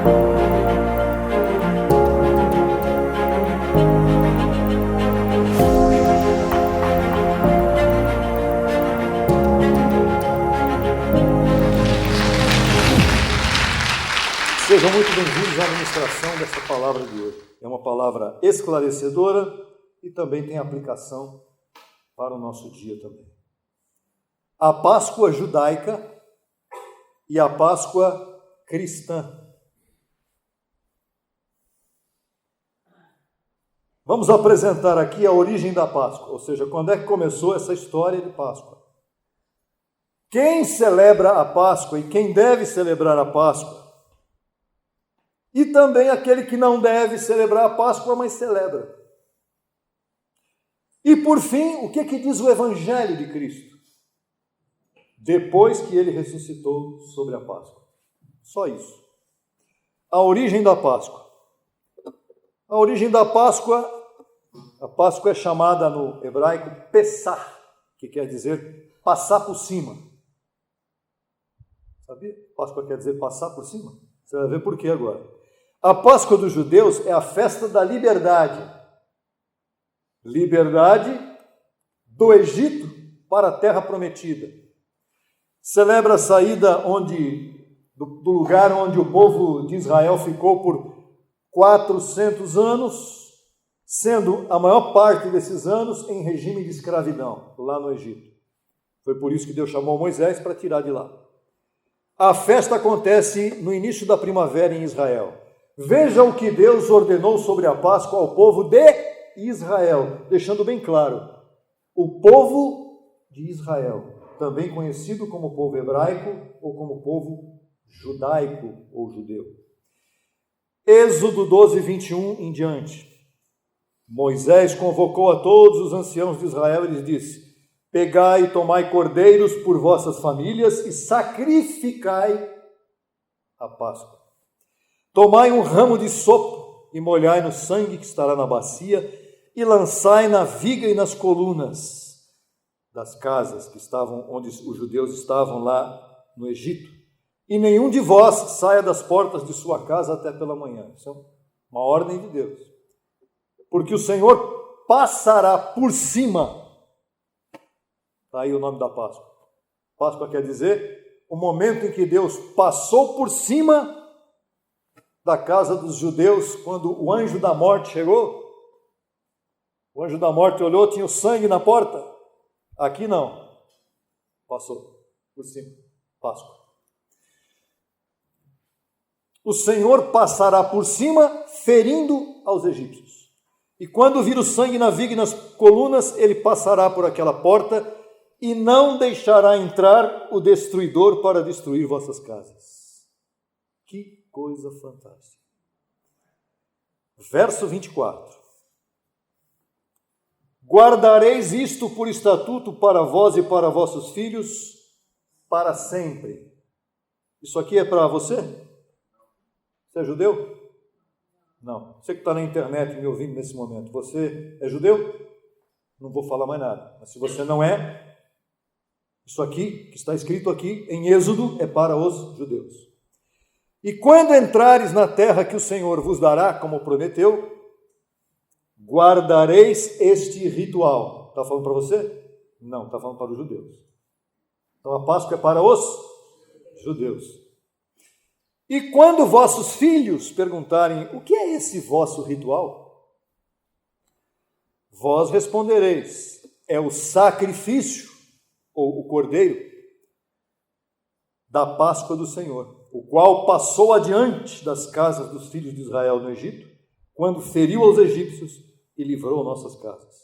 Sejam muito bem-vindos à ministração dessa palavra de hoje. É uma palavra esclarecedora e também tem aplicação para o nosso dia também. A Páscoa judaica e a Páscoa cristã. Vamos apresentar aqui a origem da Páscoa, ou seja, quando é que começou essa história de Páscoa. Quem celebra a Páscoa e quem deve celebrar a Páscoa. E também aquele que não deve celebrar a Páscoa, mas celebra. E por fim, o que diz o Evangelho de Cristo? Depois que ele ressuscitou sobre a Páscoa. Só isso. A origem da Páscoa. A origem da Páscoa, a Páscoa é chamada no hebraico Pessah, que quer dizer passar por cima. Sabia? Páscoa quer dizer passar por cima? Você vai ver por quê agora. A Páscoa dos judeus é a festa da liberdade. Liberdade do Egito para a terra prometida. Celebra a saída do lugar onde o povo de Israel ficou por 400 anos, sendo a maior parte desses anos em regime de escravidão, lá no Egito. Foi por isso que Deus chamou Moisés para tirar de lá. A festa acontece no início da primavera em Israel. Veja o que Deus ordenou sobre a Páscoa ao povo de Israel, deixando bem claro, o povo de Israel, também conhecido como povo hebraico ou como povo judaico ou judeu. Êxodo 12, 21 em diante. Moisés convocou a todos os anciãos de Israel e lhes disse: pegai e tomai cordeiros por vossas famílias e sacrificai a Páscoa. Tomai um ramo de sopo e molhai no sangue que estará na bacia e lançai na viga e nas colunas das casas que estavam onde os judeus estavam lá no Egito. E nenhum de vós saia das portas de sua casa até pela manhã. Isso é uma ordem de Deus. Porque o Senhor passará por cima. Está aí o nome da Páscoa. Páscoa quer dizer o momento em que Deus passou por cima da casa dos judeus, quando o anjo da morte chegou. O anjo da morte olhou, tinha o sangue na porta. Aqui não. Passou por cima. Páscoa. O Senhor passará por cima, ferindo aos egípcios. E quando vir o sangue na viga e nas colunas, ele passará por aquela porta e não deixará entrar o destruidor para destruir vossas casas. Que coisa fantástica. Verso 24. Guardareis isto por estatuto para vós e para vossos filhos para sempre. Isso aqui é para você? Você é judeu? Não. Você que está na internet me ouvindo nesse momento, você é judeu? Não vou falar mais nada. Mas se você não é, isso aqui, que está escrito aqui em Êxodo, é para os judeus. E quando entrares na terra que o Senhor vos dará, como prometeu, guardareis este ritual. Está falando para você? Não, está falando para os judeus. Então a Páscoa é para os judeus. E quando vossos filhos perguntarem, o que é esse vosso ritual? Vós respondereis, é o sacrifício, ou o cordeiro, da Páscoa do Senhor, o qual passou adiante das casas dos filhos de Israel no Egito, quando feriu aos egípcios e livrou nossas casas.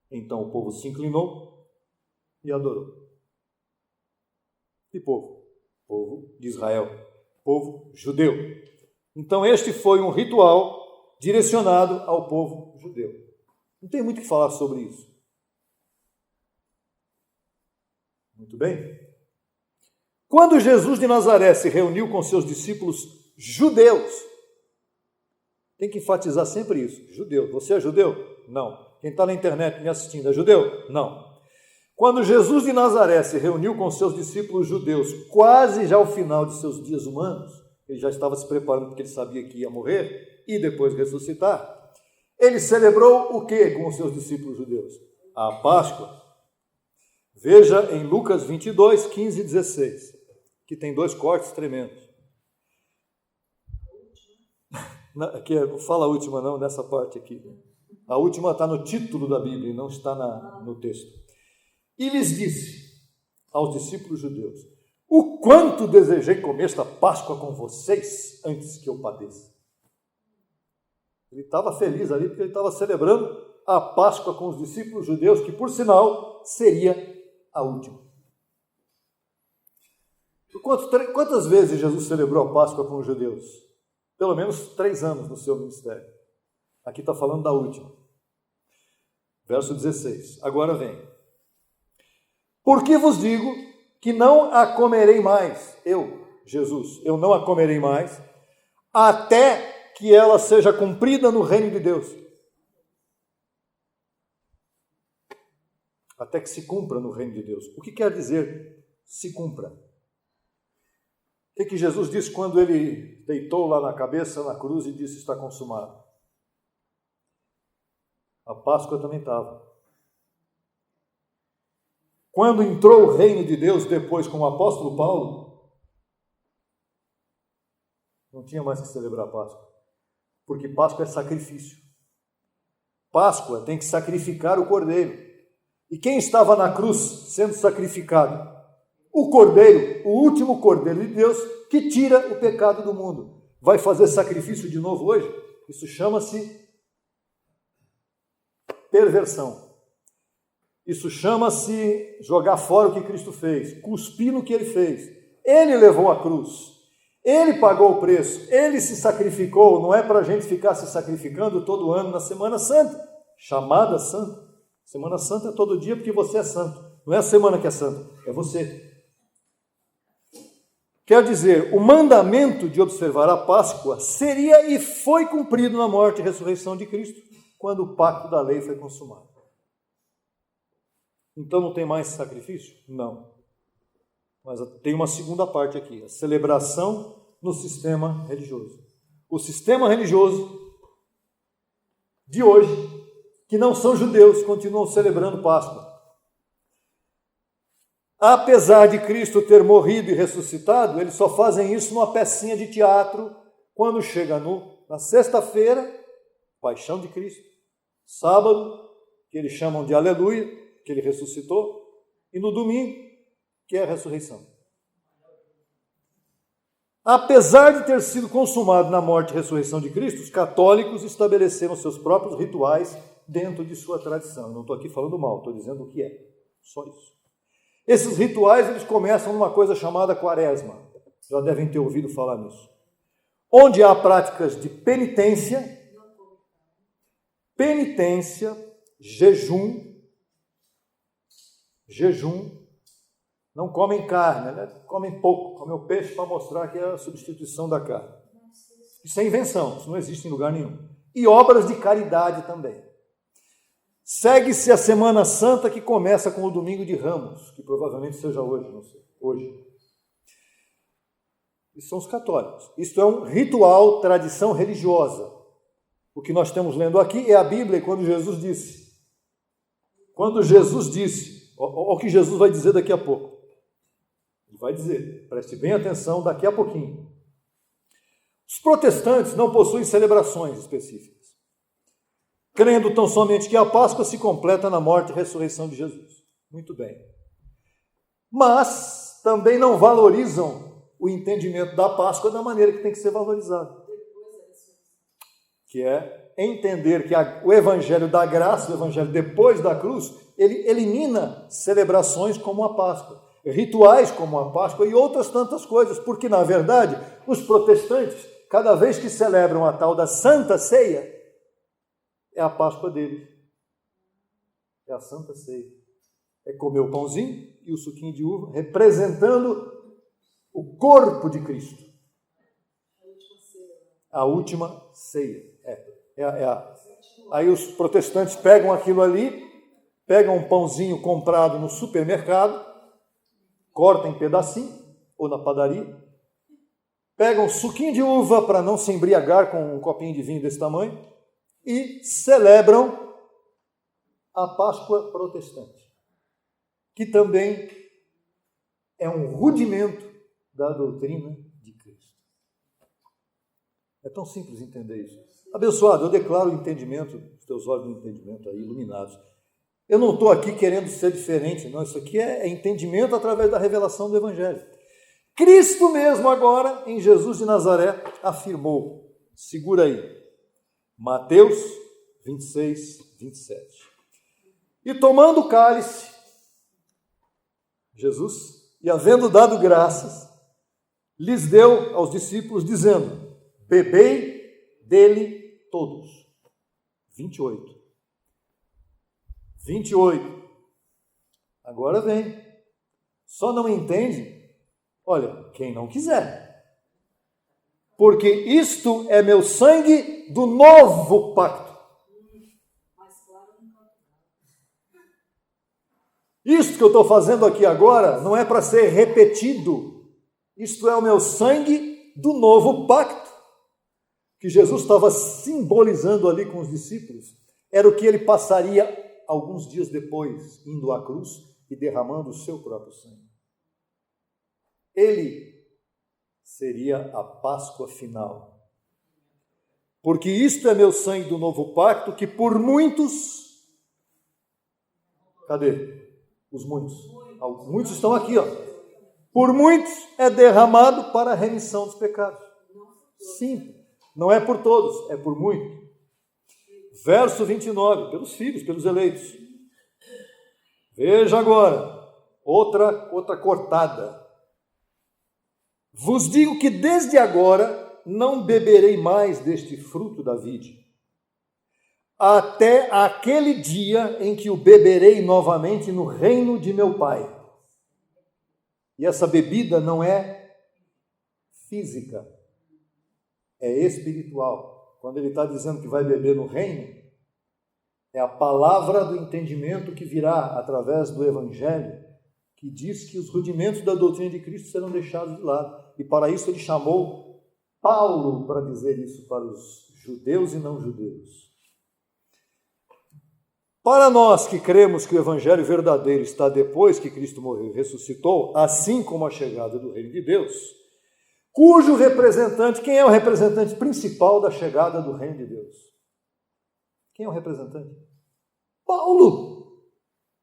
Então o povo se inclinou e adorou. Que povo? Povo de Israel, povo judeu. Então este foi um ritual direcionado ao povo judeu. Não tem muito o que falar sobre isso. Muito bem. Quando Jesus de Nazaré se reuniu com seus discípulos judeus, tem que enfatizar sempre isso, judeu. Você é judeu? Não. Quem está na internet me assistindo é judeu? Não. Quando Jesus de Nazaré se reuniu com seus discípulos judeus, quase já ao final de seus dias humanos, ele já estava se preparando porque ele sabia que ia morrer e depois ressuscitar, ele celebrou o que com os seus discípulos judeus? A Páscoa. Veja em Lucas 22, 15 e 16, que tem dois cortes tremendos. Aqui, não fala a última não, nessa parte aqui. A última está no título da Bíblia, não está no texto. E lhes disse aos discípulos judeus: o quanto desejei comer esta Páscoa com vocês antes que eu padeça. Ele estava feliz ali porque ele estava celebrando a Páscoa com os discípulos judeus, que por sinal seria a última. Quantas vezes Jesus celebrou a Páscoa com os judeus? Pelo menos 3 anos no seu ministério. Aqui está falando da última. Verso 16. Agora vem. Porque vos digo que não a comerei mais, eu, Jesus, eu não a comerei mais, até que ela seja cumprida no reino de Deus. Até que se cumpra no reino de Deus. O que quer dizer se cumpra? O que Jesus disse quando ele deitou lá na cabeça, na cruz, e disse: está consumado? A Páscoa também estava. Quando entrou o reino de Deus depois com o apóstolo Paulo, não tinha mais que celebrar a Páscoa, porque Páscoa é sacrifício. Páscoa tem que sacrificar o cordeiro. E quem estava na cruz sendo sacrificado? O cordeiro, o último cordeiro de Deus, que tira o pecado do mundo. Vai fazer sacrifício de novo hoje? Isso chama-se perversão. Isso chama-se jogar fora o que Cristo fez, cuspir no que ele fez. Ele levou a cruz, ele pagou o preço, ele se sacrificou. Não é para a gente ficar se sacrificando todo ano na Semana Santa, chamada Santa. Semana Santa é todo dia porque você é santo. Não é a semana que é santa, é você. Quer dizer, o mandamento de observar a Páscoa seria e foi cumprido na morte e ressurreição de Cristo, quando o pacto da lei foi consumado. Então não tem mais sacrifício? Não. Mas tem uma segunda parte aqui, a celebração no sistema religioso. O sistema religioso de hoje, que não são judeus, continuam celebrando Páscoa. Apesar de Cristo ter morrido e ressuscitado, eles só fazem isso numa pecinha de teatro, quando chega na sexta-feira, Paixão de Cristo, sábado, que eles chamam de Aleluia, que ele ressuscitou, e no domingo, que é a ressurreição. Apesar de ter sido consumado na morte e ressurreição de Cristo, os católicos estabeleceram seus próprios rituais dentro de sua tradição. Eu não estou aqui falando mal, estou dizendo o que é. Só isso. Esses rituais, eles começam numa coisa chamada quaresma. Já devem ter ouvido falar nisso. Onde há práticas de penitência, jejum, não comem carne, né? Comem pouco, comem o peixe para mostrar que é a substituição da carne. Isso é invenção, isso não existe em lugar nenhum. E obras de caridade também. Segue-se a Semana Santa, que começa com o Domingo de Ramos, que provavelmente seja hoje, não sei, hoje. Isso são os católicos. Isto é um ritual, tradição religiosa. O que nós estamos lendo aqui é a Bíblia, quando Jesus disse, olha o que Jesus vai dizer daqui a pouco. Ele vai dizer, preste bem atenção daqui a pouquinho. Os protestantes não possuem celebrações específicas, crendo tão somente que a Páscoa se completa na morte e ressurreição de Jesus. Muito bem. Mas também não valorizam o entendimento da Páscoa da maneira que tem que ser valorizado. Que é entender que o Evangelho da Graça, o Evangelho depois da cruz, ele elimina celebrações como a Páscoa, rituais como a Páscoa e outras tantas coisas, porque, na verdade, os protestantes, cada vez que celebram a tal da Santa Ceia, é a Páscoa deles. É a Santa Ceia. É comer o pãozinho e o suquinho de uva, representando o corpo de Cristo. A última ceia. Aí os protestantes pegam aquilo ali, pegam um pãozinho comprado no supermercado, cortam em pedacinho, ou na padaria, pegam um suquinho de uva para não se embriagar com um copinho de vinho desse tamanho e celebram a Páscoa protestante, que também é um rudimento da doutrina de Cristo. É tão simples entender isso. Abençoado, eu declaro o entendimento, os teus olhos do entendimento aí iluminados. Eu não estou aqui querendo ser diferente, não. Isso aqui é entendimento através da revelação do Evangelho. Cristo mesmo agora, em Jesus de Nazaré, afirmou, segura aí, Mateus 26, 27. E tomando o cálice, Jesus, e havendo dado graças, lhes deu aos discípulos, dizendo, bebei dele todos. 28. Agora vem. Só não entende, olha, quem não quiser. Porque isto é meu sangue do novo pacto. Isto que eu estou fazendo aqui agora não é para ser repetido. Isto é o meu sangue do novo pacto. Que Jesus estava simbolizando ali com os discípulos. Era o que ele passaria alguns dias depois, indo à cruz e derramando o seu próprio sangue. Ele seria a Páscoa final. Porque isto é meu sangue do novo pacto, que por muitos... Cadê? Os muitos. Muitos estão aqui, ó. Por muitos é derramado para a remissão dos pecados. Simples. Não é por todos, é por muitos. Verso 29, pelos filhos, pelos eleitos. Veja agora, outra cortada. Vos digo que desde agora não beberei mais deste fruto da vide, até aquele dia em que o beberei novamente no reino de meu Pai. E essa bebida não é física, é espiritual. Quando ele está dizendo que vai beber no reino, é a palavra do entendimento que virá através do Evangelho, que diz que os rudimentos da doutrina de Cristo serão deixados de lado. E para isso ele chamou Paulo para dizer isso para os judeus e não judeus. Para nós que cremos que o Evangelho verdadeiro está depois que Cristo morreu e ressuscitou, assim como a chegada do reino de Deus, cujo representante, quem é o representante principal da chegada do reino de Deus? Quem é o representante? Paulo.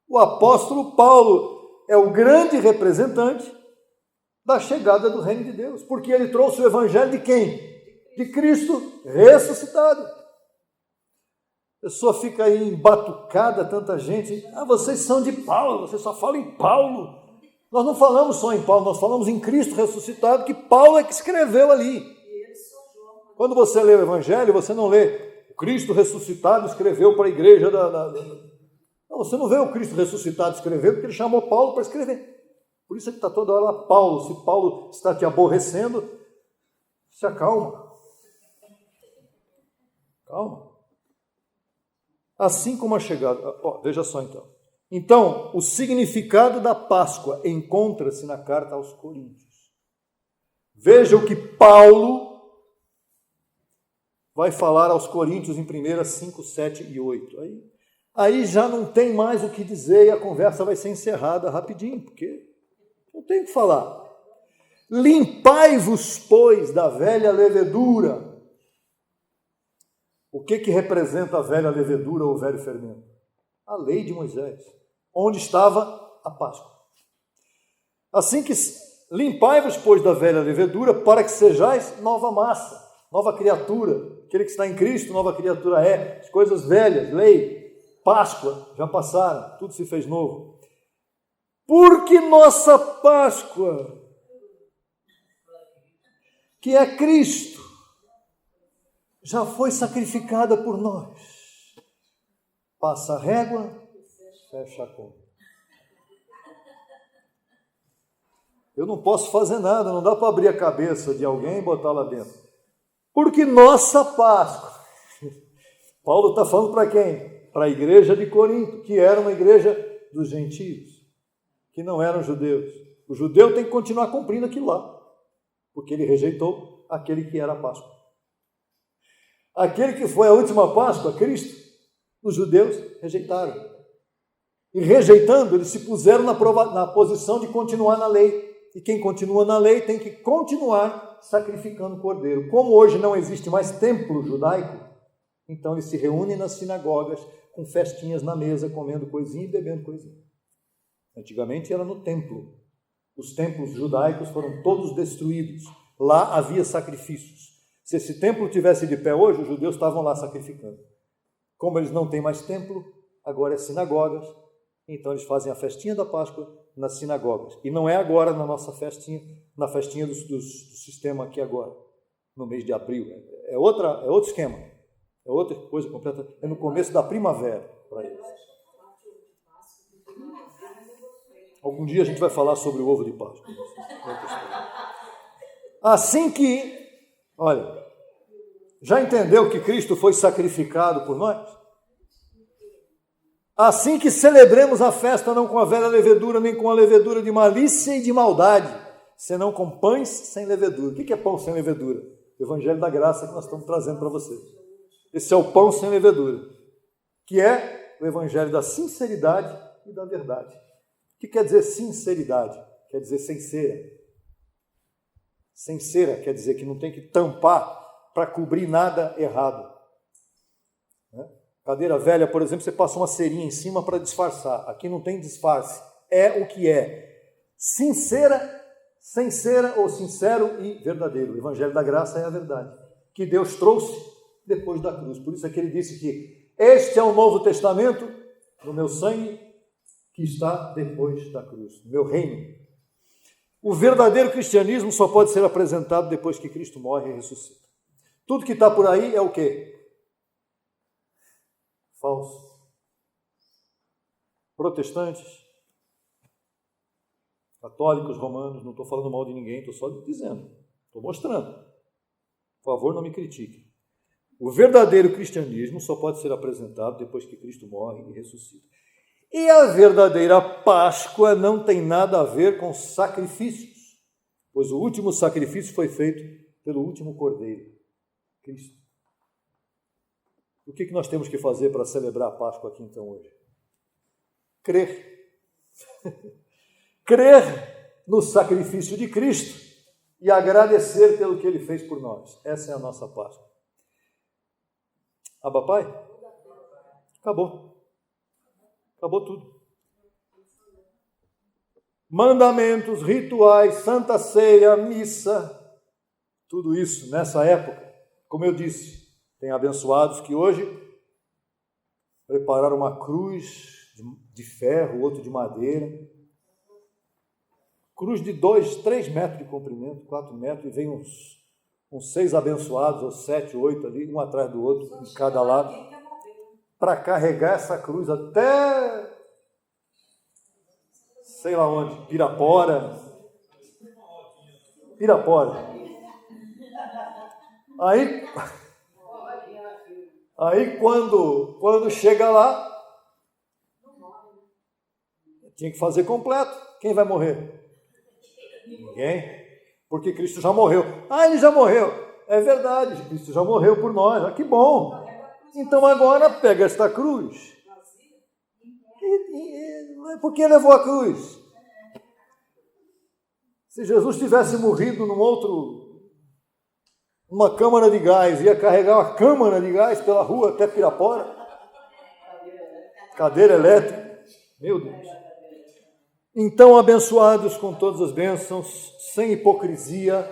O apóstolo Paulo é o grande representante da chegada do reino de Deus, porque ele trouxe o evangelho de quem? De Cristo ressuscitado. A pessoa fica aí embatucada, tanta gente, vocês são de Paulo, vocês só falam em Paulo. Nós não falamos só em Paulo, nós falamos em Cristo ressuscitado, que Paulo é que escreveu ali. Quando você lê o Evangelho, você não lê o Cristo ressuscitado escreveu para a igreja Não, você não vê o Cristo ressuscitado escrever, porque ele chamou Paulo para escrever. Por isso é que está toda hora lá Paulo. Se Paulo está te aborrecendo, se acalma. Calma. Assim como a chegada... veja só então. Então, o significado da Páscoa encontra-se na carta aos Coríntios. Veja o que Paulo vai falar aos Coríntios em 1 5, 7 e 8. Aí já não tem mais o que dizer e a conversa vai ser encerrada rapidinho, porque não tem o que falar. Limpai-vos, pois, da velha levedura. O que representa a velha levedura ou o velho fermento? A lei de Moisés, onde estava a Páscoa. Assim que limpai-vos, pois, da velha levedura, para que sejais nova massa, nova criatura. Aquele que está em Cristo, nova criatura é. As coisas velhas, lei, Páscoa, já passaram, tudo se fez novo. Porque nossa Páscoa, que é Cristo, já foi sacrificada por nós. Passa a régua, fecha a conta. Eu não posso fazer nada, não dá para abrir a cabeça de alguém e botar lá dentro. Porque nossa Páscoa. Paulo está falando para quem? Para a igreja de Corinto, que era uma igreja dos gentios, que não eram judeus. O judeu tem que continuar cumprindo aquilo lá, porque ele rejeitou aquele que era a Páscoa. Aquele que foi a última Páscoa, Cristo, os judeus rejeitaram. E rejeitando, eles se puseram na posição de continuar na lei. E quem continua na lei tem que continuar sacrificando o cordeiro. Como hoje não existe mais templo judaico, então eles se reúnem nas sinagogas com festinhas na mesa, comendo coisinha e bebendo coisinha. Antigamente era no templo. Os templos judaicos foram todos destruídos. Lá havia sacrifícios. Se esse templo tivesse de pé hoje, os judeus estavam lá sacrificando. Como eles não têm mais templo, agora é sinagogas, então eles fazem a festinha da Páscoa nas sinagogas. E não é agora na nossa festinha, na festinha do sistema aqui agora, no mês de abril. É outro esquema, é outra coisa completa, é no começo da primavera para eles. Algum dia a gente vai falar sobre o ovo de Páscoa. Assim que, olha, já entendeu que Cristo foi sacrificado por nós? Assim que celebremos a festa não com a velha levedura, nem com a levedura de malícia e de maldade, senão com pães sem levedura. O que é pão sem levedura? O Evangelho da Graça que nós estamos trazendo para vocês. Esse é o pão sem levedura, que é o Evangelho da sinceridade e da verdade. O que quer dizer sinceridade? Quer dizer sem cera. Sem cera quer dizer que não tem que tampar para cobrir nada errado. Cadeira velha, por exemplo, você passa uma cerinha em cima para disfarçar. Aqui não tem disfarce. É o que é. Sincera, sem cera ou sincero e verdadeiro. O Evangelho da Graça é a verdade. Que Deus trouxe depois da cruz. Por isso é que ele disse que este é o Novo Testamento no meu sangue que está depois da cruz. No meu reino. O verdadeiro cristianismo só pode ser apresentado depois que Cristo morre e ressuscita. Tudo que está por aí é o quê? Falso. Protestantes, católicos, romanos, não estou falando mal de ninguém, estou só dizendo, estou mostrando. Por favor, não me critique. O verdadeiro cristianismo só pode ser apresentado depois que Cristo morre e ressuscita. E a verdadeira Páscoa não tem nada a ver com sacrifícios, pois o último sacrifício foi feito pelo último Cordeiro, Cristo. O que nós temos que fazer para celebrar a Páscoa aqui então hoje? Crer. Crer no sacrifício de Cristo e agradecer pelo que Ele fez por nós. Essa é a nossa Páscoa. Abba Pai? Acabou. Acabou tudo. Mandamentos, rituais, Santa Ceia, missa, tudo isso nessa época, como eu disse, tem abençoados que hoje prepararam uma cruz de ferro, outro de madeira, cruz de 2, 3 metros de comprimento, 4 metros, e vem uns 6 abençoados, ou 7, 8 ali, um atrás do outro, em cada lado, para carregar essa cruz até, sei lá onde, Pirapora. Aí quando chega lá, tinha que fazer completo. Quem vai morrer? Ninguém. Porque Cristo já morreu. Ele já morreu. É verdade, Cristo já morreu por nós. Que bom. Então agora pega esta cruz. Por que levou a cruz? Se Jesus tivesse morrido numa câmara de gás, ia carregar uma câmara de gás pela rua até Pirapora. Cadeira elétrica. Meu Deus. Então, abençoados com todas as bênçãos, sem hipocrisia,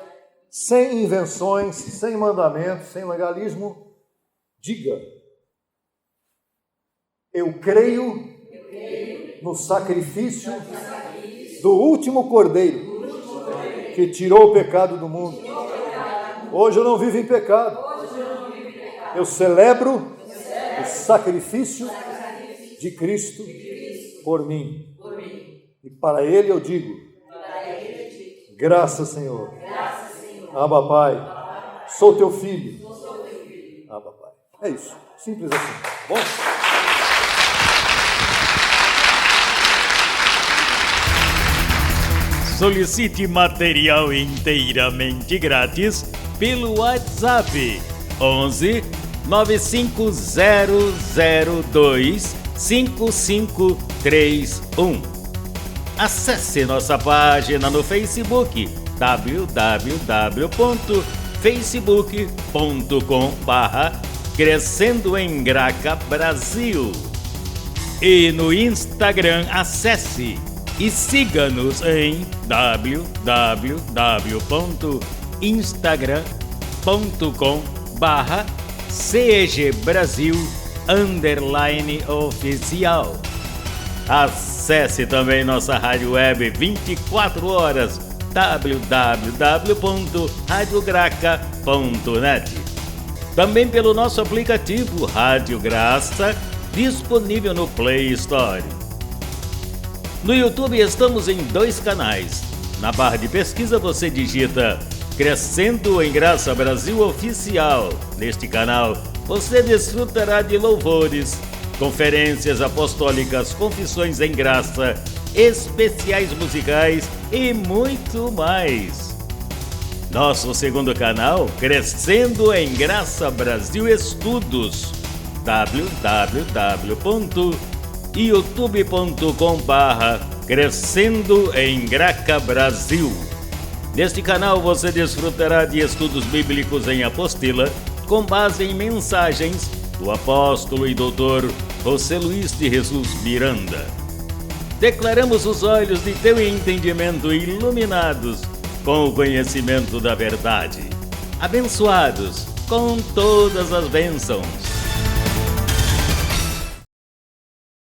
sem invenções, sem mandamentos, sem legalismo, diga: eu creio no sacrifício do último Cordeiro que tirou o pecado do mundo. Hoje eu não vivo em pecado. Eu celebro o sacrifício de Cristo por mim. E para Ele eu digo: graças, Senhor. Abba, Pai. Sou teu filho. Abba, Pai. É isso. Simples assim. Bom? Solicite material inteiramente grátis pelo WhatsApp 11 95002 5531. Acesse nossa página no Facebook www.facebook.com/Crescendo em Graca Brasil. E no Instagram acesse e siga-nos em www.instagram.com/CEGBrasil_oficial. Acesse também nossa rádio web 24 horas www.radiograca.net. Também pelo nosso aplicativo Rádio Graça, disponível no Play Store. No YouTube estamos em 2 canais. Na barra de pesquisa você digita Crescendo em Graça Brasil Oficial. Neste canal você desfrutará de louvores, conferências apostólicas, confissões em graça, especiais musicais e muito mais. Nosso segundo canal, Crescendo em Graça Brasil Estudos, www.youtube.com/Crescendo em Graca Brasil. Neste canal você desfrutará de estudos bíblicos em apostila, com base em mensagens do apóstolo e doutor José Luiz de Jesus Miranda. Declaramos os olhos de teu entendimento iluminados com o conhecimento da verdade, abençoados com todas as bênçãos.